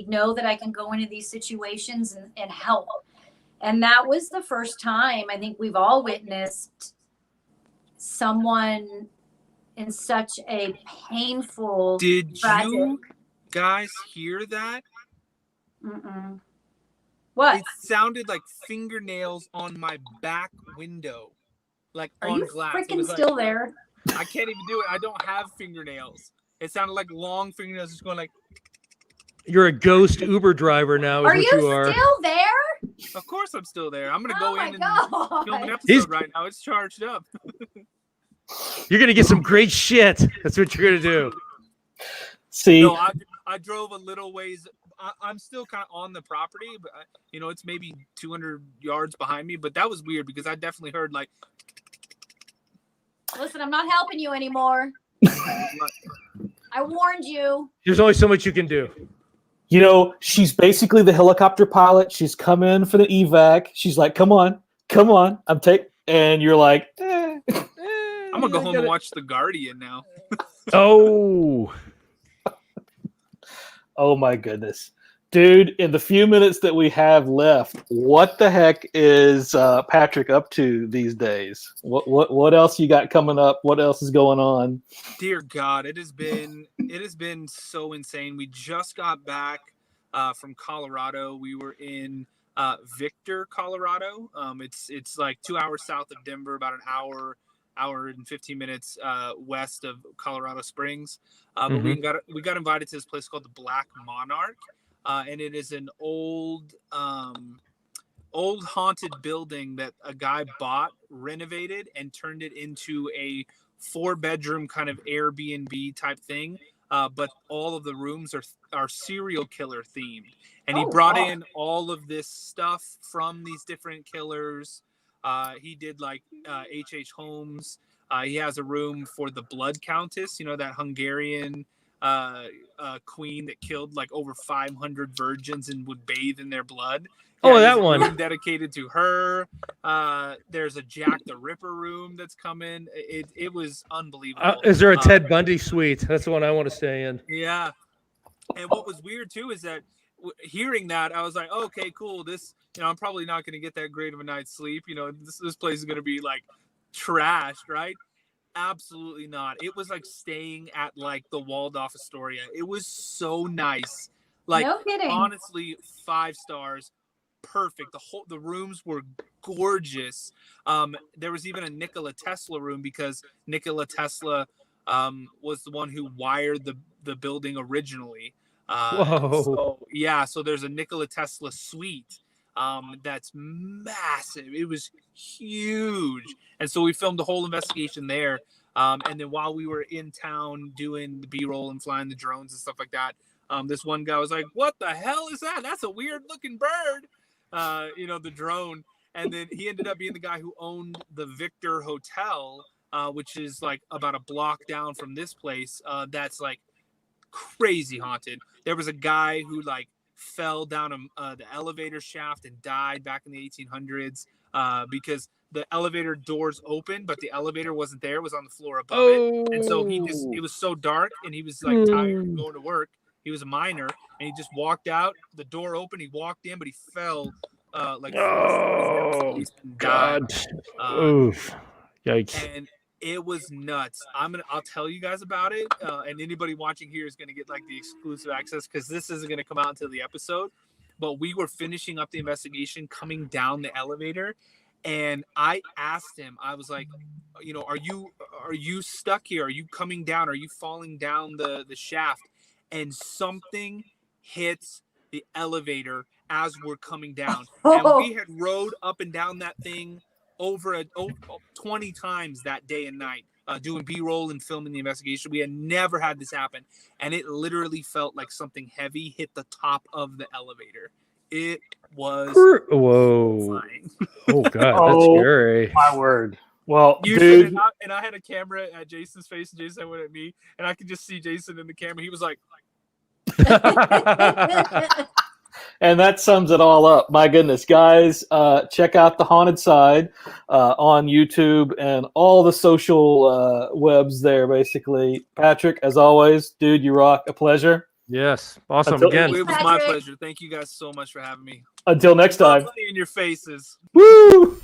know that I can go into these situations and help. And that was the first time I think we've all witnessed someone in such a painful, tragic... you guys hear that? Mm-mm. What? It sounded like fingernails on my back window, like Are on you glass. freaking still there? I can't even do it. I don't have fingernails. It sounded like long fingernails just going like. You're a ghost Uber driver now. Are you still there? Of course I'm still there. I'm gonna go in and film an episode right now. It's charged up. You're gonna get some great shit. That's what you're gonna do. See, no, I drove a little ways. I'm still kind of on the property, but it's maybe 200 yards behind me. But that was weird because I definitely heard like. Listen, I'm not helping you anymore. I warned you. There's only so much you can do. She's basically the helicopter pilot. She's come in for the evac. She's like, come on, and you're like, I'm gonna go home and watch The Guardian now. Oh my goodness. Dude, in the few minutes that we have left, what the heck is Patrick up to these days? What else you got coming up? What else is going on? Dear God, it has been so insane. We just got back from Colorado. We were in Victor, Colorado. It's like 2 hours south of Denver, about an hour and 15 minutes west of Colorado Springs. But we got invited to this place called the Black Monarch. And it is an old haunted building that a guy bought, renovated, and turned it into a 4-bedroom kind of Airbnb type thing. But all of the rooms are serial killer themed. And he brought in all of this stuff from these different killers. He did like H.H. Holmes. He has a room for the Blood Countess, that Hungarian queen that killed like over 500 virgins and would bathe in their blood. That one room dedicated to her. There's a Jack the Ripper room that's coming. It was unbelievable. Is there a Ted Bundy suite? That's the one I want to stay in. Yeah. And what was weird too is that hearing that, I was like, okay, cool. This, I'm probably not going to get that great of a night's sleep. This place is going to be like trashed, right? Absolutely not. It was like staying at like the Waldorf Astoria. It was so nice. Like, no kidding. Honestly, 5 stars. Perfect. The rooms were gorgeous. There was even a Nikola Tesla room because Nikola Tesla was the one who wired the building originally. Whoa. So there's a Nikola Tesla suite that's massive. It was huge. And so we filmed the whole investigation there. And then while we were in town doing the B-roll and flying the drones and stuff like that, this one guy was like, what the hell is that? That's a weird looking bird. The drone. And then he ended up being the guy who owned the Victor Hotel, which is like about a block down from this place. That's like crazy haunted. There was a guy who like fell down the elevator shaft and died back in the 1800s because the elevator doors opened, but the elevator wasn't there. It was on the floor above it. And so it was so dark and he was like tired of going to work. He was a miner and he just walked out, the door opened, he walked in, but he fell like God. Oof. Yikes. And It was nuts. I'll tell you guys about it, and anybody watching here is gonna get like the exclusive access because this isn't gonna come out until the episode. But we were finishing up the investigation, coming down the elevator, and I asked him. I was like, you know, are you stuck here? Are you coming down? Are you falling down the shaft? And something hits the elevator as we're coming down, and we had rode up and down that thing over 20 times that day and night, doing B-roll and filming the investigation. We had never had this happen, and it literally felt like something heavy hit the top of the elevator. It was horrifying. Oh god, that's scary. My word. Well, you dude, and I had a camera at Jason's face, and Jason went at me, and I could just see Jason in the camera. He was like, and that sums it all up. My goodness, guys, check out The Haunted Side on YouTube and all the social webs there, basically. Patrick, as always, dude, you rock. A pleasure. Yes. Awesome. Until, again. it was my pleasure. Thank you guys so much for having me. Until next time. In your faces. Woo!